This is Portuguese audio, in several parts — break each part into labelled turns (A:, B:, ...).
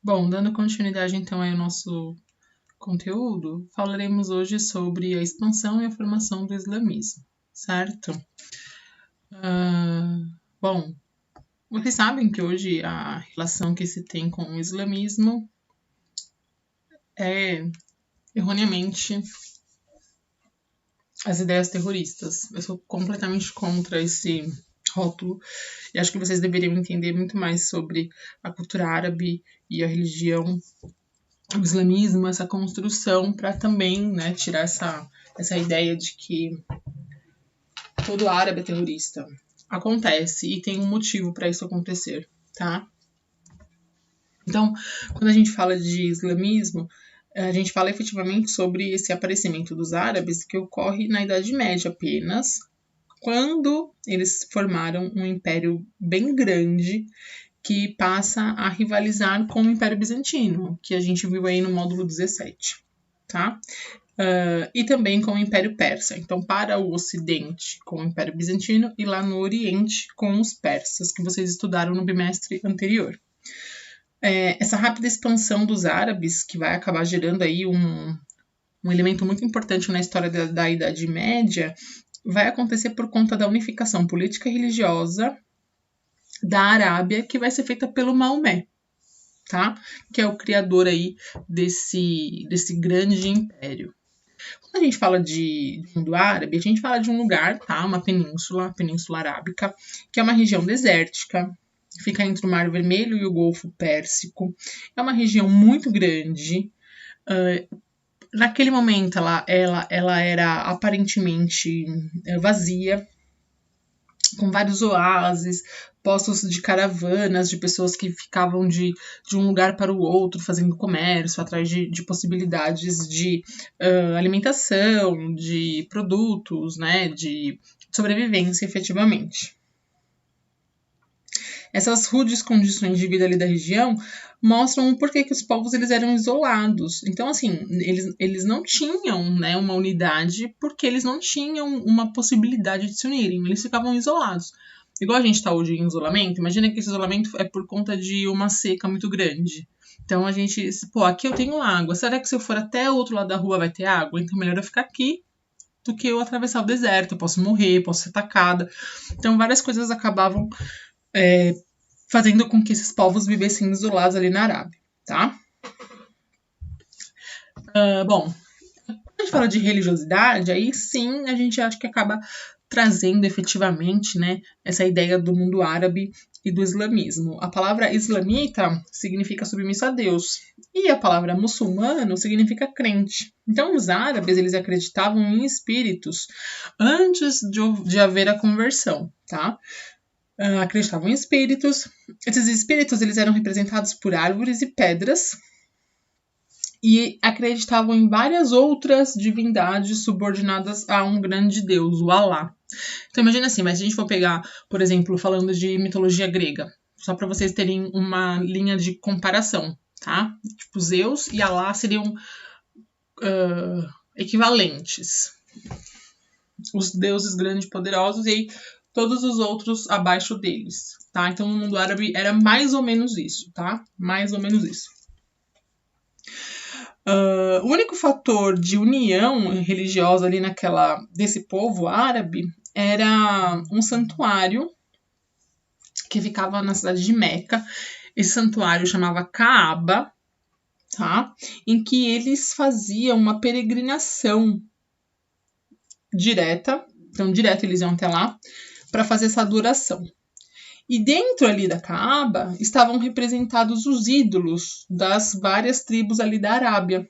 A: Bom, dando continuidade então ao nosso conteúdo, falaremos hoje sobre a expansão e a formação do islamismo, certo? Bom, vocês sabem que hoje a relação que se tem com o islamismo é erroneamente as ideias terroristas. Eu sou completamente contra esse rótulo e acho que vocês deveriam entender muito mais sobre a cultura árabe e a religião, o islamismo, essa construção, para também, né, tirar essa ideia de que todo árabe é terrorista. Acontece e tem um motivo para isso acontecer, tá? Então, quando a gente fala de islamismo, a gente fala efetivamente sobre esse aparecimento dos árabes que ocorre na Idade Média apenas, quando eles formaram um império bem grande que passa a rivalizar com o Império Bizantino, que a gente viu aí no módulo 17, tá? E também com o Império Persa. Então, para o Ocidente, com o Império Bizantino, e lá no Oriente, com os persas, que vocês estudaram no bimestre anterior. Essa rápida expansão dos árabes, que vai acabar gerando aí um elemento muito importante na história da Idade Média, vai acontecer por conta da unificação política e religiosa da Arábia, que vai ser feita pelo Maomé, tá? Que é o criador aí desse grande império. Quando a gente fala de mundo árabe, a gente fala de um lugar, tá? Uma península, a Península Arábica, que é uma região desértica, fica entre o Mar Vermelho e o Golfo Pérsico. É uma região muito grande. Naquele momento, ela era aparentemente vazia, com vários oásis, postos de caravanas, de pessoas que ficavam de um lugar para o outro, fazendo comércio, atrás de possibilidades de alimentação, de produtos, né, de sobrevivência, efetivamente. Essas rudes condições de vida ali da região mostram o porquê que os povos eles eram isolados. Então, assim, eles não tinham, né, uma unidade porque eles não tinham uma possibilidade de se unirem. Eles ficavam isolados. Igual a gente está hoje em isolamento, imagina que esse isolamento é por conta de uma seca muito grande. Então, a gente, aqui eu tenho água. Será que se eu for até o outro lado da rua vai ter água? Então, melhor eu ficar aqui do que eu atravessar o deserto. Eu posso morrer, posso ser atacada. Então, várias coisas acabavam fazendo com que esses povos vivessem isolados ali na Arábia, tá? Bom, quando a gente fala de religiosidade, aí sim a gente acha que acaba trazendo efetivamente, né, essa ideia do mundo árabe e do islamismo. A palavra islamita significa submisso a Deus e a palavra muçulmano significa crente. Então, os árabes eles acreditavam em espíritos antes de haver a conversão, tá? Acreditavam em espíritos. Esses espíritos eles eram representados por árvores e pedras e acreditavam em várias outras divindades subordinadas a um grande deus, o Alá. Então imagina assim, mas se a gente for pegar, por exemplo, falando de mitologia grega, só para vocês terem uma linha de comparação, tá? Tipo, Zeus e Alá seriam equivalentes. Os deuses grandes e poderosos e aí todos os outros abaixo deles, tá? Então, no mundo árabe era mais ou menos isso, tá? Mais ou menos isso. O único fator de união religiosa ali desse povo árabe era um santuário que ficava na cidade de Meca. Esse santuário chamava Kaaba, tá? Em que eles faziam uma peregrinação direta. Então, direto eles iam até lá para fazer essa adoração. E dentro ali da Kaaba estavam representados os ídolos das várias tribos ali da Arábia,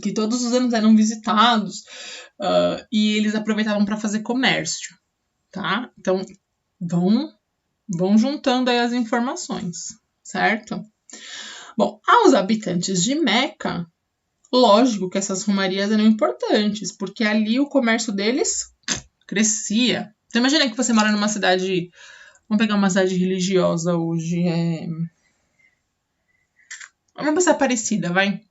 A: que todos os anos eram visitados e eles aproveitavam para fazer comércio, tá? Então, vão juntando aí as informações, certo? Bom, aos habitantes de Meca, lógico que essas romarias eram importantes, porque ali o comércio deles crescia. Então imagina que você mora numa cidade, vamos pegar uma cidade religiosa hoje, vamos pensar Aparecida, vai.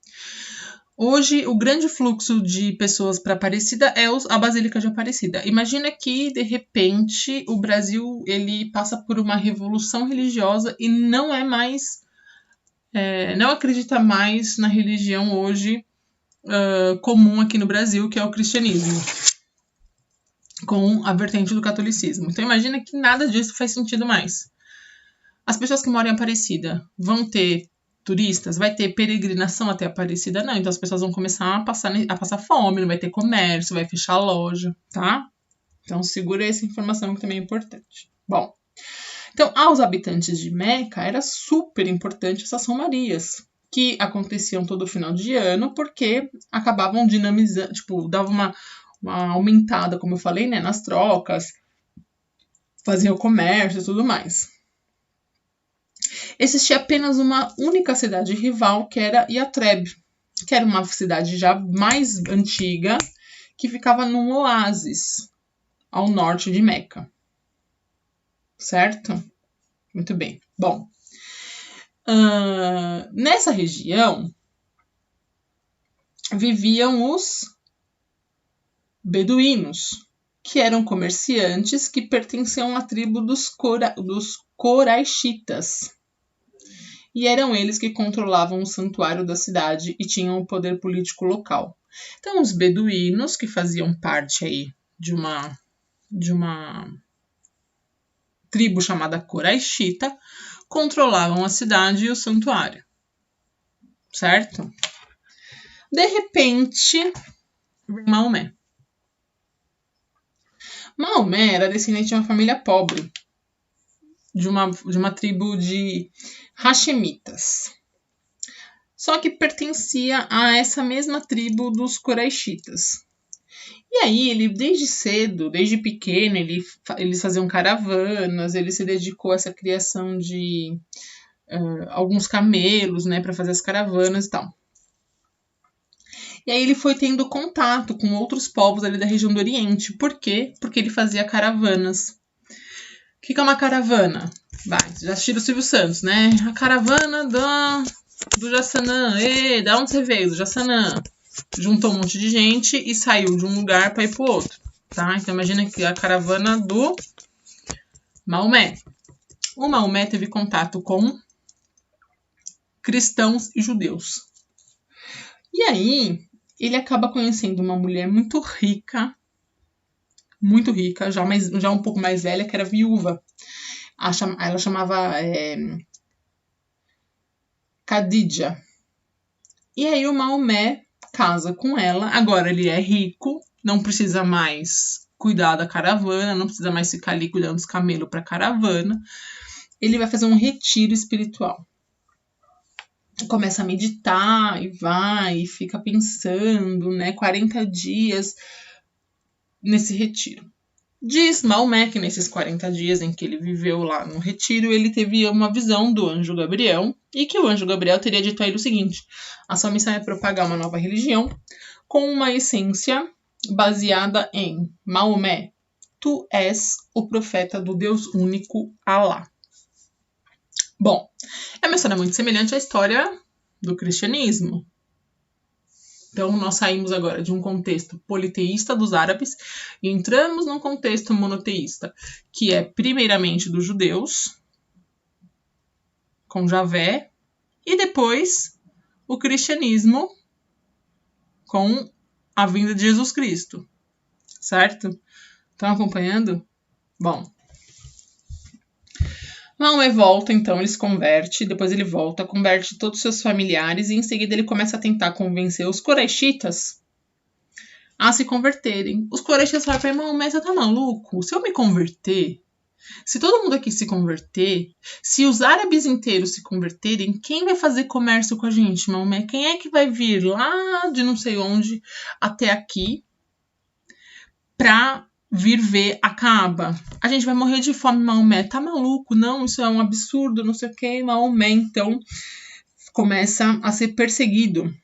A: Hoje, o grande fluxo de pessoas para Aparecida é a Basílica de Aparecida. Imagina que, de repente, o Brasil ele passa por uma revolução religiosa e não é mais não acredita mais na religião hoje comum aqui no Brasil, que é o cristianismo, com a vertente do catolicismo. Então imagina que nada disso faz sentido mais. As pessoas que moram em Aparecida vão ter turistas? Vai ter peregrinação até Aparecida? Não, então as pessoas vão começar a passar fome, não vai ter comércio, vai fechar a loja, tá? Então segura essa informação que também é importante. Bom, então aos habitantes de Meca era super importante essas romarias, que aconteciam todo final de ano, porque acabavam dinamizando, tipo, dava uma aumentada, como eu falei, né, nas trocas, faziam o comércio e tudo mais. Existia apenas uma única cidade rival, que era Yatreb, que era uma cidade já mais antiga, que ficava num oásis, ao norte de Meca. Certo? Muito bem. Bom, nessa região viviam os beduínos, que eram comerciantes que pertenciam à tribo dos Coraixitas. E eram eles que controlavam o santuário da cidade e tinham o poder político local. Então, os beduínos, que faziam parte aí de uma tribo chamada Coraixita, controlavam a cidade e o santuário. Certo? De repente, Maomé. Maomé era descendente de uma família pobre, de uma tribo de Hashemitas. Só que pertencia a essa mesma tribo dos Coraixitas. E aí, ele desde cedo, desde pequeno, eles faziam caravanas, ele se dedicou a essa criação de alguns camelos, né, para fazer as caravanas e tal. E aí ele foi tendo contato com outros povos ali da região do Oriente. Por quê? Porque ele fazia caravanas. O que é uma caravana? Vai, já assistiram o Silvio Santos, né? A caravana do Jaçanã. Da onde você veio? Do Jaçanã. Juntou um monte de gente e saiu de um lugar para ir para o outro, tá? Então imagina que a caravana do Maomé. O Maomé teve contato com cristãos e judeus. E aí ele acaba conhecendo uma mulher muito rica, já um pouco mais velha, que era viúva. Ela chamava Khadija. E aí o Maomé casa com ela. Agora ele é rico, não precisa mais cuidar da caravana, não precisa mais ficar ali cuidando dos camelos para a caravana. Ele vai fazer um retiro espiritual. Começa a meditar e fica pensando, né, 40 dias nesse retiro. Diz Maomé que nesses 40 dias em que ele viveu lá no retiro, ele teve uma visão do anjo Gabriel, e que o anjo Gabriel teria dito a ele o seguinte: a sua missão é propagar uma nova religião com uma essência baseada em Maomé, tu és o profeta do Deus único Alá. Bom, é uma história muito semelhante à história do cristianismo. Então, nós saímos agora de um contexto politeísta dos árabes e entramos num contexto monoteísta, que é primeiramente dos judeus, com Javé, e depois o cristianismo com a vinda de Jesus Cristo. Certo? Estão acompanhando? Bom. Maomé volta, então ele se converte, depois ele volta, converte todos os seus familiares e em seguida ele começa a tentar convencer os Coraixitas a se converterem. Os Coraixitas falam para ele: Maomé, você tá maluco? Se eu me converter, se todo mundo aqui se converter, se os árabes inteiros se converterem, quem vai fazer comércio com a gente, Maomé? Quem é que vai vir lá de não sei onde até aqui pra vir ver a Kaaba? A gente vai morrer de fome, Maomé. Tá maluco? Não, isso é um absurdo, não sei o que. Maomé, então, começa a ser perseguido.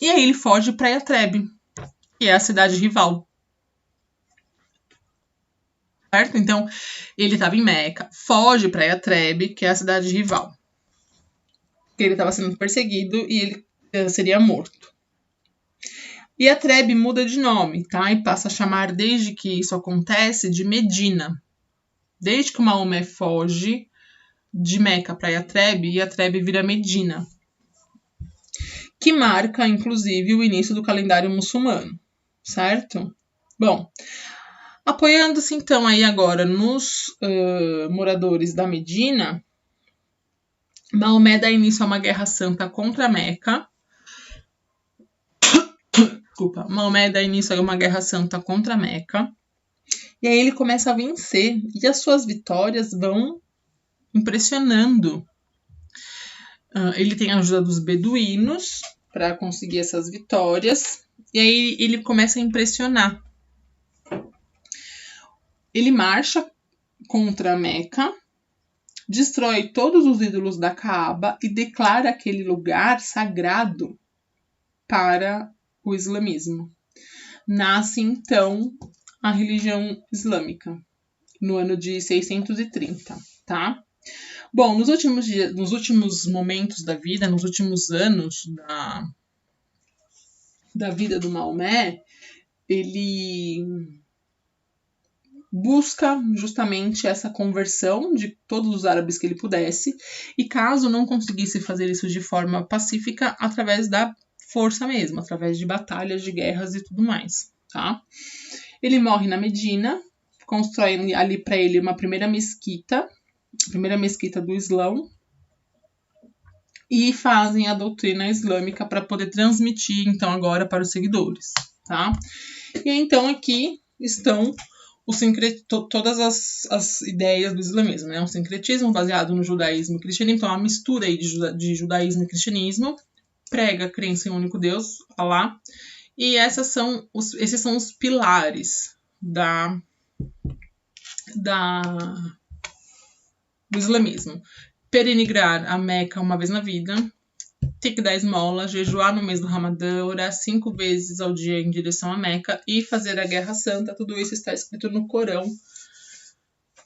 A: E aí ele foge para Yatreb, que é a cidade rival. Certo? Então, ele estava em Meca, foge para Yatreb, que é a cidade rival. Porque ele estava sendo perseguido e ele seria morto. Yatreb muda de nome, tá? E passa a chamar, desde que isso acontece, de Medina. Desde que o Maomé foge de Meca para Yatreb, Yatreb vira Medina. que marca, inclusive, o início do calendário muçulmano, certo? Bom, apoiando-se, então, aí agora nos moradores da Medina, Maomé dá início a uma guerra santa contra Meca. Desculpa, Maomé dá início a uma guerra santa contra Meca. E aí ele começa a vencer. E as suas vitórias vão impressionando. Ele tem a ajuda dos beduínos para conseguir essas vitórias. E aí ele começa a impressionar. Ele marcha contra Meca, destrói todos os ídolos da Kaaba e declara aquele lugar sagrado para o islamismo. Nasce, então, a religião islâmica, no ano de 630, tá? Bom, nos últimos momentos da vida, nos últimos anos da vida do Maomé, ele busca justamente essa conversão de todos os árabes que ele pudesse, e caso não conseguisse fazer isso de forma pacífica, através da força mesmo, através de batalhas, de guerras e tudo mais, tá? Ele morre na Medina, constrói ali para ele uma primeira mesquita do Islão, e fazem a doutrina islâmica para poder transmitir, então, agora para os seguidores, tá? E então aqui estão todas as ideias do islamismo, né? Um sincretismo baseado no judaísmo e cristianismo, então uma mistura aí de judaísmo e cristianismo, prega a crença em um único Deus, Alá, e esses são os pilares do islamismo. Peregrinar a Meca uma vez na vida, ter que dar esmola, jejuar no mês do Ramadã, orar 5 vezes ao dia em direção a Meca e fazer a Guerra Santa. Tudo isso está escrito no Corão.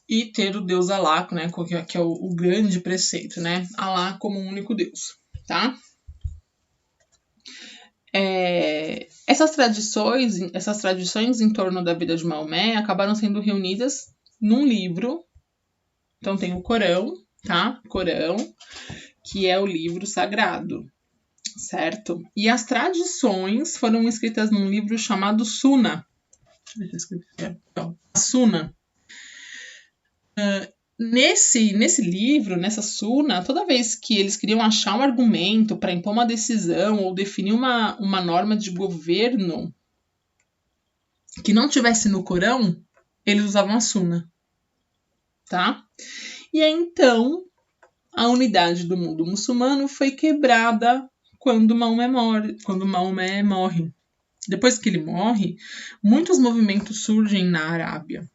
A: E ter o Deus Alá, né, que é o grande preceito, né? Alá como um único Deus, tá? Essas tradições em torno da vida de Maomé acabaram sendo reunidas num livro. Então tem o Corão, tá? Corão, que é o livro sagrado, certo? E as tradições foram escritas num livro chamado Suna. Deixa eu ver se eu escrevi. Então, a Suna. Nesse livro, nessa Suna, toda vez que eles queriam achar um argumento para impor uma decisão ou definir uma norma de governo que não tivesse no Corão, eles usavam a Suna, tá? E aí, então, a unidade do mundo muçulmano foi quebrada quando Maomé morre. Depois que ele morre, muitos movimentos surgem na Arábia.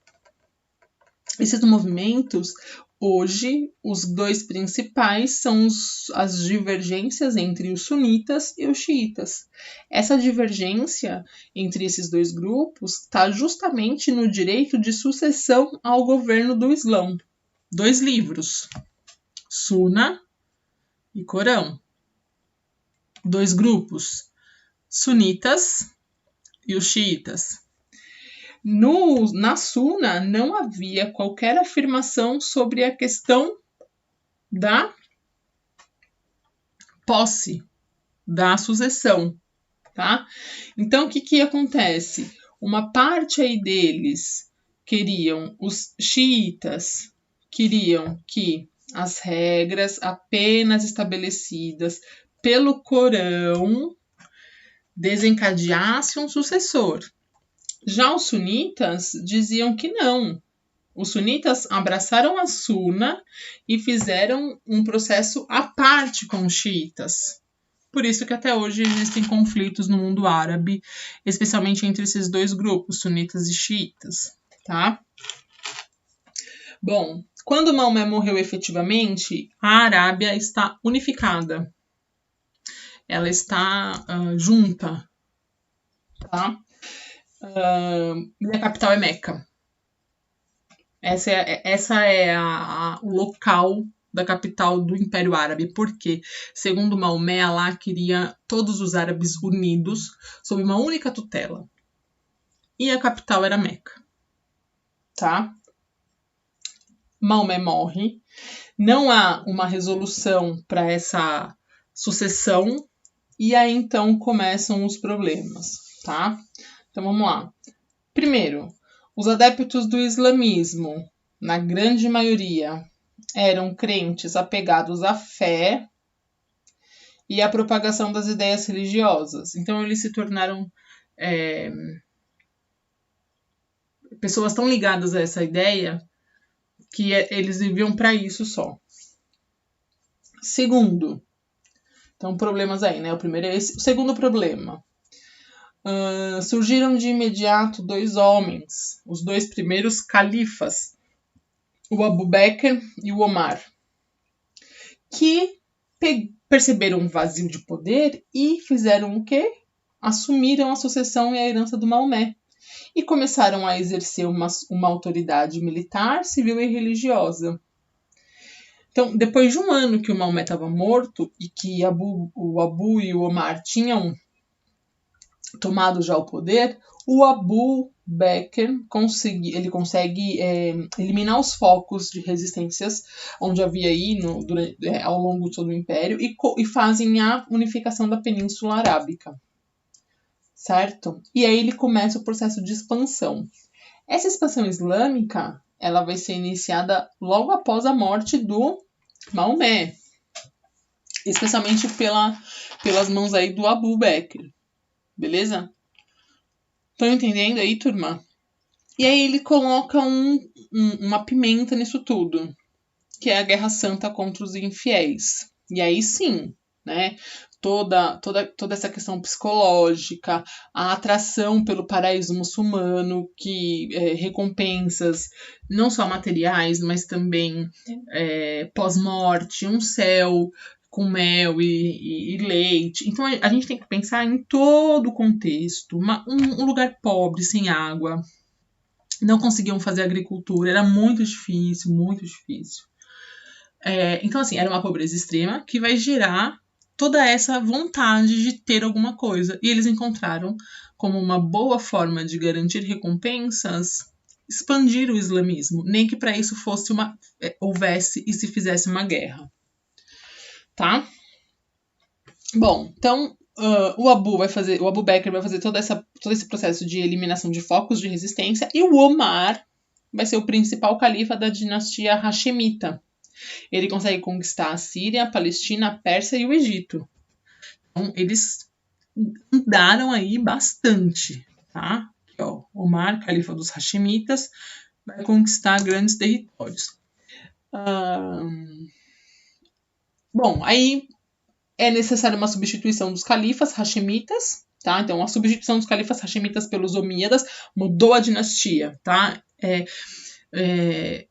A: Esses movimentos, hoje, os dois principais são as divergências entre os sunitas e os xiitas. Essa divergência entre esses dois grupos está justamente no direito de sucessão ao governo do Islão. 2 livros, Suna e Corão. 2 grupos, sunitas e os xiitas. Na Suna não havia qualquer afirmação sobre a questão da posse, da sucessão, tá? Então, o que acontece? Uma parte aí deles os xiitas queriam que as regras apenas estabelecidas pelo Corão desencadeassem um sucessor. Já os sunitas diziam que não. Os sunitas abraçaram a Suna e fizeram um processo à parte com os xiitas. Por isso que até hoje existem conflitos no mundo árabe, especialmente entre esses 2 grupos, sunitas e xiitas, tá? Bom, quando Maomé morreu efetivamente, a Arábia está unificada. Ela está junta, tá? E a capital é Meca. Essa é o local da capital do Império Árabe, porque, segundo Maomé, Alá queria todos os árabes unidos sob uma única tutela. E a capital era Meca, tá? Maomé morre, não há uma resolução para essa sucessão, E aí, então, começam os problemas, tá? Então, vamos lá. Primeiro, os adeptos do islamismo, na grande maioria, eram crentes apegados à fé e à propagação das ideias religiosas. Então, eles se tornaram pessoas tão ligadas a essa ideia que eles viviam para isso só. Segundo, então problemas aí, né? O primeiro é esse. O segundo problema, surgiram de imediato dois homens, os dois primeiros califas, o Abu Bakr e o Omar, que perceberam um vazio de poder e fizeram o quê? Assumiram a sucessão e a herança do Maomé e começaram a exercer uma autoridade militar, civil e religiosa. Então, depois de um ano que o Maomé estava morto e que o Abu e o Omar tinham tomado já o poder, o Abu Bakr consegue eliminar os focos de resistências onde havia aí ao longo de todo o Império e fazem a unificação da Península Arábica, certo? E aí ele começa o processo de expansão. Essa expansão islâmica, ela vai ser iniciada logo após a morte do Maomé, especialmente pelas mãos aí do Abu Bakr. Beleza? Estão entendendo aí, turma? E aí ele coloca uma pimenta nisso tudo, que é a Guerra Santa contra os infiéis. E aí sim, né? Toda essa questão psicológica, a atração pelo paraíso muçulmano, que recompensas não só materiais, mas também pós-morte, um céu com mel e leite. Então a gente tem que pensar em todo o contexto. Um lugar pobre, sem água, não conseguiam fazer agricultura, era muito difícil, muito difícil. Então, assim, era uma pobreza extrema que vai gerar toda essa vontade de ter alguma coisa. E eles encontraram como uma boa forma de garantir recompensas expandir o islamismo, nem que para isso houvesse e se fizesse uma guerra. Tá? Bom, então o Abu Bakr vai fazer todo esse processo de eliminação de focos de resistência e o Omar vai ser o principal califa da dinastia Hashemita. Ele consegue conquistar a Síria, a Palestina, a Pérsia e o Egito. Então, eles andaram aí bastante, tá? Aqui, ó, Omar, califa dos Hashemitas, vai conquistar grandes territórios. Bom, aí é necessária uma substituição dos califas hashemitas, tá? Então, a substituição dos califas hashemitas pelos omíadas mudou a dinastia, tá?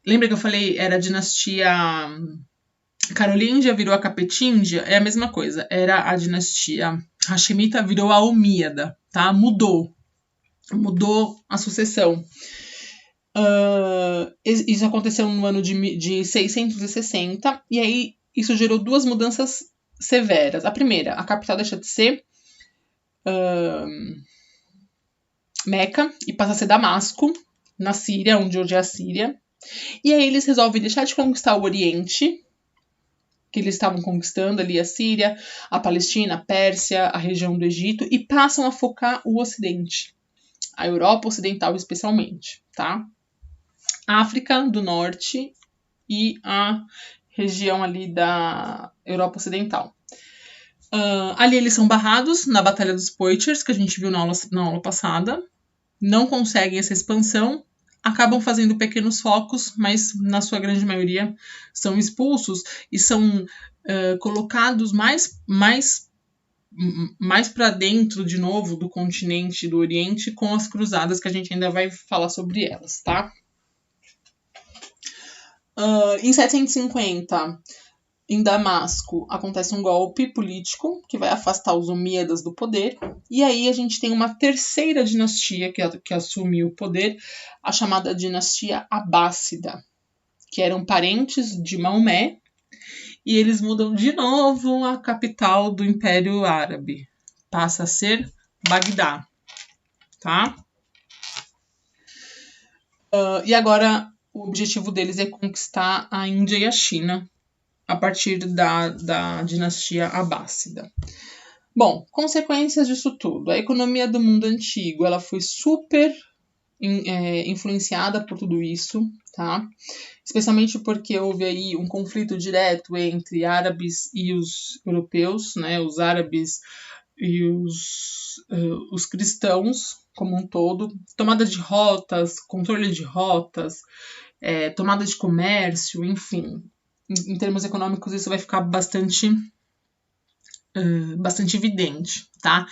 A: Lembra que eu falei, era a dinastia Carolíngia, virou a Capetíndia? É a mesma coisa, era a dinastia hashemita, virou a omíada, tá? Mudou a sucessão. Isso aconteceu no ano de 660, e aí isso gerou duas mudanças severas. A primeira, a capital deixa de ser Meca e passa a ser Damasco, na Síria, onde hoje é a Síria. E aí eles resolvem deixar de conquistar o Oriente, que eles estavam conquistando ali a Síria, a Palestina, a Pérsia, a região do Egito, e passam a focar o Ocidente, a Europa Ocidental especialmente, tá? A África do Norte e a região ali da Europa Ocidental. Ali eles são barrados na Batalha dos Poitiers, que a gente viu na aula passada. Não conseguem essa expansão, acabam fazendo pequenos focos, mas na sua grande maioria são expulsos e são colocados mais para dentro, de novo, do continente do Oriente, com as cruzadas, que a gente ainda vai falar sobre elas, tá? Em 750, em Damasco, acontece um golpe político que vai afastar os omíadas do poder, e aí a gente tem uma terceira dinastia que assume o poder, a chamada dinastia Abássida, que eram parentes de Maomé, e eles mudam de novo a capital do Império Árabe, passa a ser Bagdá, tá? E agora o objetivo deles é conquistar a Índia e a China a partir da dinastia Abássida. Bom, consequências disso tudo. A economia do mundo antigo, ela foi super influenciada por tudo isso, tá? Especialmente porque houve aí um conflito direto entre árabes e os europeus, né? Os árabes e os cristãos como um todo. Tomada de rotas, controle de rotas, tomada de comércio, enfim. Em termos econômicos, isso vai ficar bastante evidente, tá?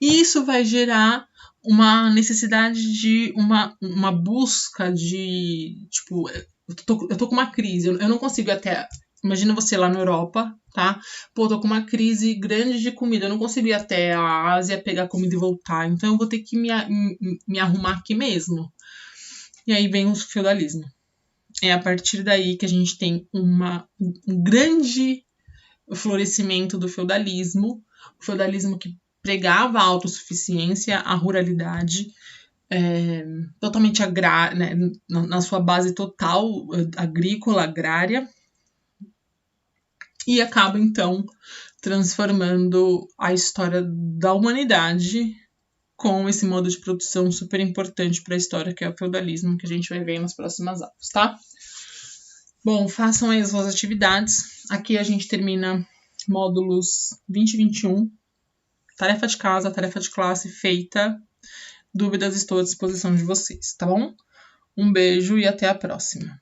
A: E isso vai gerar uma necessidade de uma busca de, tipo, eu tô com uma crise, eu não consigo até, imagina você lá na Europa, tá? Pô, eu tô com uma crise grande de comida, eu não consigo ir até a Ásia pegar comida e voltar, então eu vou ter que me arrumar aqui mesmo. E aí vem o feudalismo. É a partir daí que a gente tem um grande florescimento do feudalismo, o feudalismo que pregava a autossuficiência, a ruralidade, totalmente agrária, né, na sua base total agrícola, agrária, e acaba então transformando a história da humanidade com esse modo de produção super importante para a história, que é o feudalismo, que a gente vai ver nas próximas aulas, tá? Bom, façam aí as suas atividades. Aqui a gente termina módulos 20 e 21. Tarefa de casa, tarefa de classe feita. Dúvidas, estou à disposição de vocês, tá bom? Um beijo e até a próxima.